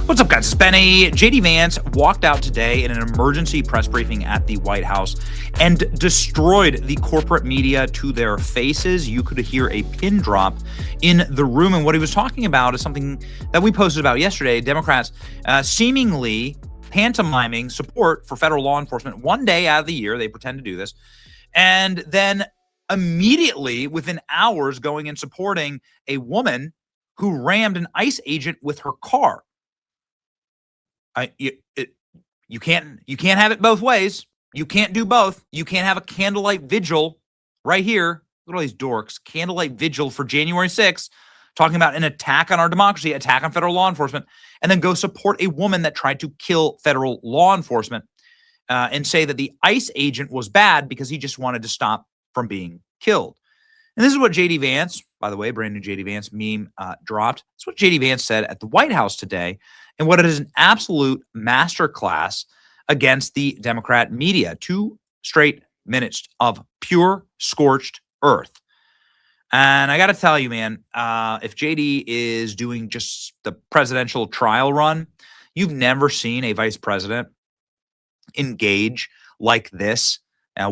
What's up, guys? It's Benny. JD Vance walked out today in an emergency press briefing at the White House and destroyed the corporate media to their faces. You could hear a pin drop in the room. And what he was talking about is something that we posted about yesterday. Democrats seemingly pantomiming support for federal law enforcement one day out of the year. They pretend to do this. And then immediately, within hours, going and supporting a woman who rammed an ICE agent with her car. You can't have it both ways. You can't do both. You can't have a candlelight vigil right here. Look at all these dorks. Candlelight vigil for January 6th, talking about an attack on our democracy, attack on federal law enforcement, and then go support a woman that tried to kill federal law enforcement and say that the ICE agent was bad because he just wanted to stop from being killed. And this is what JD Vance, by the way, brand new JD Vance meme dropped. That's what JD Vance said at the White House today, and what it is an absolute masterclass against the Democrat media. 2 straight minutes of pure scorched earth. And I got to tell you, man, if JD is doing just the presidential trial run, you've never seen a vice president engage like this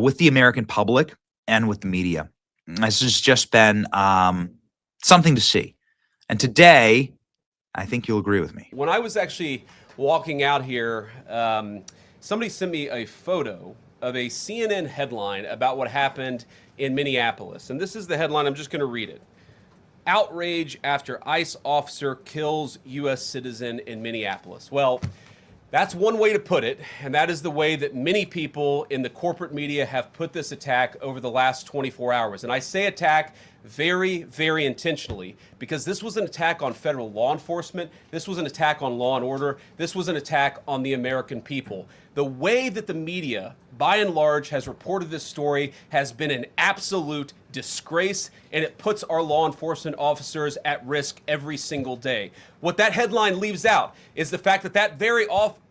with the American public and with the media. This has just been something to see. And today, I think you'll agree with me. When I was actually walking out here, somebody sent me a photo of a CNN headline about what happened in Minneapolis. And this is the headline. I'm just going to read it. Outrage after ICE officer kills U.S. citizen in Minneapolis. Well, that's one way to put it, and that is the way that many people in the corporate media have put this attack over the last 24 hours. And I say attack very, very intentionally, because this was an attack on federal law enforcement. This was an attack on law and order. This was an attack on the American people. The way that the media, by and large, has reported this story has been an absolute disgrace, and it puts our law enforcement officers at risk every single day. What that headline leaves out is the fact that that very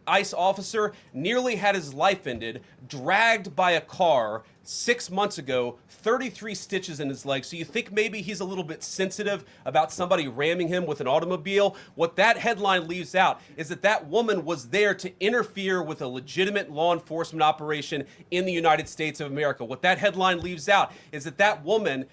ICE officer nearly had his life ended, dragged by a car 6 months ago, 33 stitches in his leg. So you think maybe he's a little bit sensitive about somebody ramming him with an automobile? What that headline leaves out is that that woman was there to interfere with a legitimate law enforcement operation in the United States of America. What that headline leaves out is that that woman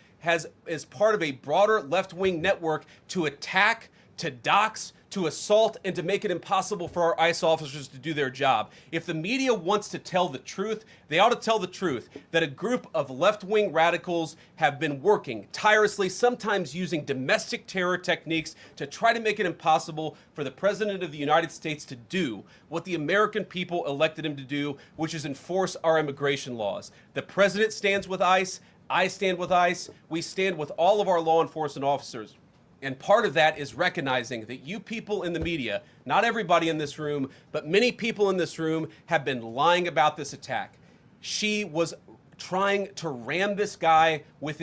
is part of a broader left-wing network to attack, to dox, to assault, and to make it impossible for our ICE officers to do their job. If the media wants to tell the truth, they ought to tell the truth that a group of left-wing radicals have been working tirelessly, sometimes using domestic terror techniques to try to make it impossible for the President of the United States to do what the American people elected him to do, which is enforce our immigration laws. The President stands with ICE. I stand with ICE. We stand with all of our law enforcement officers. And part of that is recognizing that you people in the media, not everybody in this room, but many people in this room have been lying about this attack. She was trying to ram this guy with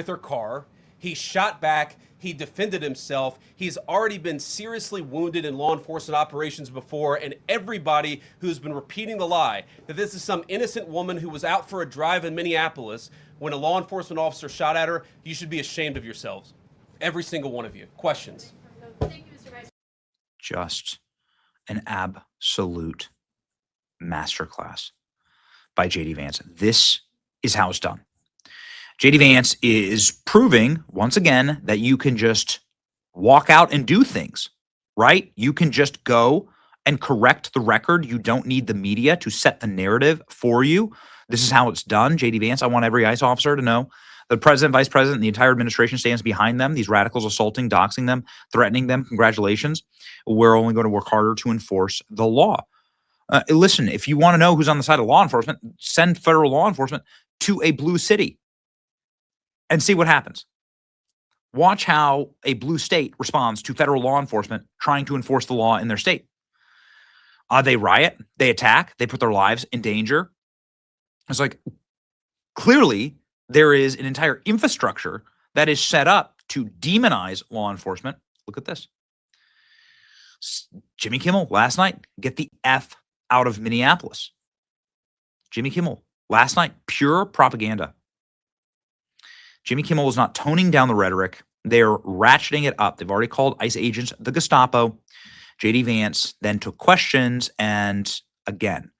her car. He shot back. He defended himself. He's already been seriously wounded in law enforcement operations before, and everybody who's been repeating the lie that this is some innocent woman who was out for a drive in Minneapolis when a law enforcement officer shot at her, you should be ashamed of yourselves. Every single one of you. Questions? Thank you, Mr. Vice. Just an absolute masterclass by JD Vance. This is how it's done. JD Vance is proving, once again, that you can just walk out and do things, right? You can just go and correct the record. You don't need the media to set the narrative for you. This is how it's done. JD Vance, I want every ICE officer to know the president, vice president, and the entire administration stands behind them. These radicals assaulting, doxing them, threatening them. Congratulations. We're only going to work harder to enforce the law. Listen, if you want to know who's on the side of law enforcement, send federal law enforcement to a blue city and see what happens. Watch how a blue state responds to federal law enforcement trying to enforce the law in their state. They riot, they attack, they put their lives in danger. It's like, clearly, there is an entire infrastructure that is set up to demonize law enforcement. Look at this. Jimmy Kimmel last night, get the F out of Minneapolis. Jimmy Kimmel last night, pure propaganda. Jimmy Kimmel is not toning down the rhetoric. They're ratcheting it up. They've already called ICE agents the Gestapo. JD Vance then took questions and, again,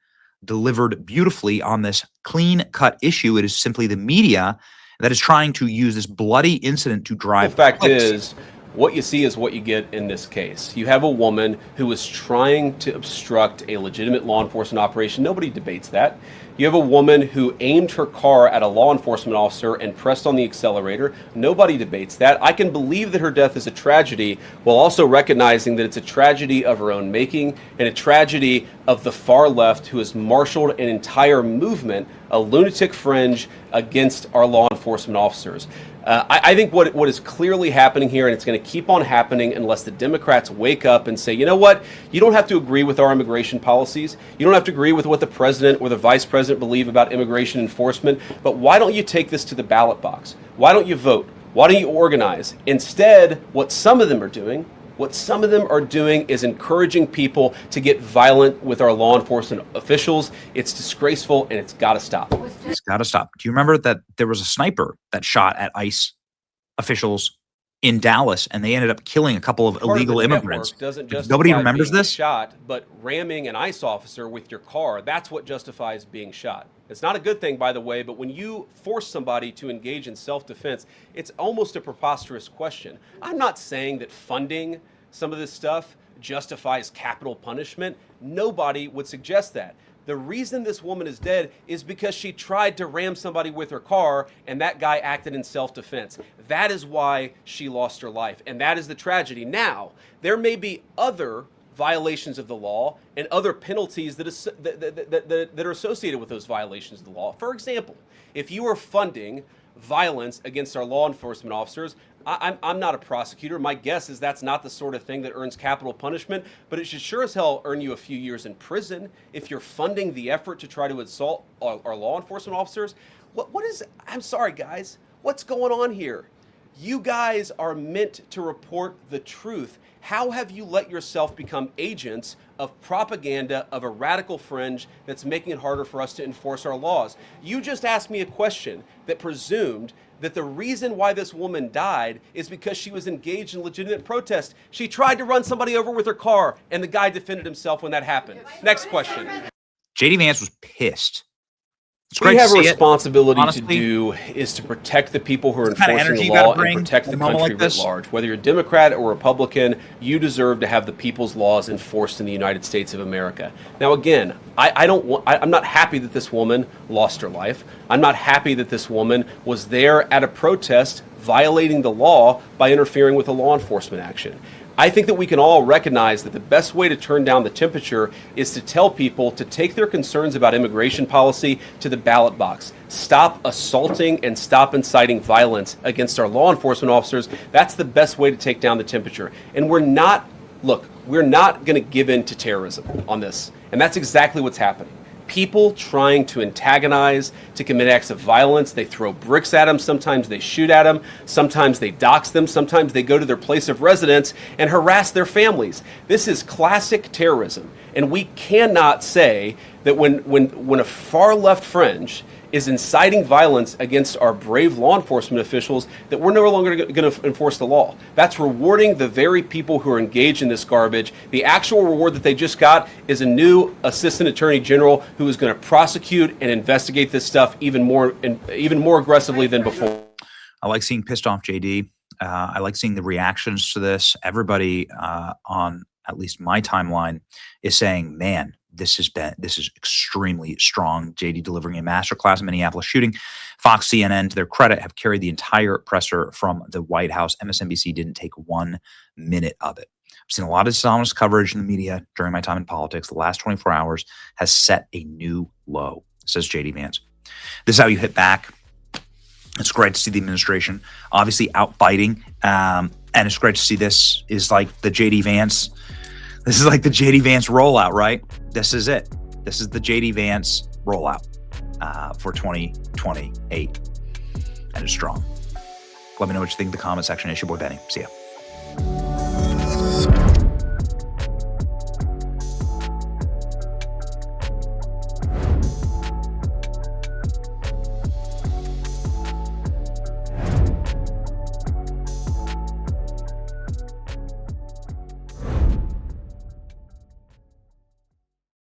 delivered beautifully on this clean-cut issue. It is simply the media that is trying to use this bloody incident to drive The fact clicks. is, what you see is what you get in this case. You have a woman who was trying to obstruct a legitimate law enforcement operation. Nobody debates that. You have a woman who aimed her car at a law enforcement officer and pressed on the accelerator. Nobody debates that. I can believe that her death is a tragedy while also recognizing that it's a tragedy of her own making and a tragedy of the far left who has marshaled an entire movement, a lunatic fringe against our law enforcement officers. I think what is clearly happening here, and it's going to keep on happening unless the Democrats wake up and say, you know what, you don't have to agree with our immigration policies. You don't have to agree with what the president or the vice president believe about immigration enforcement, but why don't you take this to the ballot box? Why don't you vote? Why don't you organize? Instead, what some of them are doing is encouraging people to get violent with our law enforcement officials. It's disgraceful and it's got to stop. It's got to stop. Do you remember that there was a sniper that shot at ICE officials in Dallas and they ended up killing a couple of illegal immigrants? Nobody remembers this? Shot, but ramming an ICE officer with your car, that's what justifies being shot. It's not a good thing, by the way, but when you force somebody to engage in self-defense, it's almost a preposterous question. I'm not saying that funding some of this stuff justifies capital punishment. Nobody would suggest that. The reason this woman is dead is because she tried to ram somebody with her car and that guy acted in self-defense. That is why she lost her life, and that is the tragedy. Now, there may be other violations of the law and other penalties that are associated with those violations of the law. For example, if you are funding violence against our law enforcement officers, I'm not a prosecutor. My guess is that's not the sort of thing that earns capital punishment, but it should sure as hell earn you a few years in prison if you're funding the effort to try to assault our law enforcement officers. What is, I'm sorry guys, what's going on here? You guys are meant to report the truth. How have you let yourself become agents of propaganda of a radical fringe that's making it harder for us to enforce our laws? You just asked me a question that presumed that the reason why this woman died is because she was engaged in legitimate protest. She tried to run somebody over with her car, and the guy defended himself when that happened. Next question. JD Vance was pissed. It's What we great to have a see it. responsibility Honestly, to do is to protect the people who are It's the kind of enforcing energy the you gotta law bring and protect in the a moment country like writ this. large. Whether you're Democrat or Republican, you deserve to have the people's laws enforced in the United States of America. Now, again, I'm not happy that this woman lost her life. I'm not happy that this woman was there at a protest violating the law by interfering with a law enforcement action. I think that we can all recognize that the best way to turn down the temperature is to tell people to take their concerns about immigration policy to the ballot box. Stop assaulting and stop inciting violence against our law enforcement officers. That's the best way to take down the temperature. And we're not going to give in to terrorism on this. And that's exactly what's happening. People trying to antagonize, to commit acts of violence. They throw bricks at them. Sometimes they shoot at them. Sometimes they dox them. Sometimes they go to their place of residence and harass their families. This is classic terrorism. And we cannot say that when a far left fringe is inciting violence against our brave law enforcement officials, that we're no longer going to enforce the law. That's rewarding the very people who are engaged in this garbage. The actual reward that they just got is a new assistant attorney general who is going to prosecute and investigate this stuff even more aggressively than before. I like seeing pissed off JD. I like seeing the reactions to this. Everybody on at least my timeline is saying, man, this is extremely strong. JD delivering a masterclass in Minneapolis shooting. Fox, CNN, to their credit, have carried the entire presser from the White House. MSNBC didn't take 1 minute of it. I've seen a lot of dishonest coverage in the media during my time in politics. The last 24 hours has set a new low, says JD Vance. This is how you hit back. It's great to see the administration obviously out fighting. And it's great to see this is like the JD Vance. This is like the JD Vance rollout, right? This is it. This is the JD Vance rollout for 2028. And it's strong. Let me know what you think in the comment section. It's your boy Benny. See ya.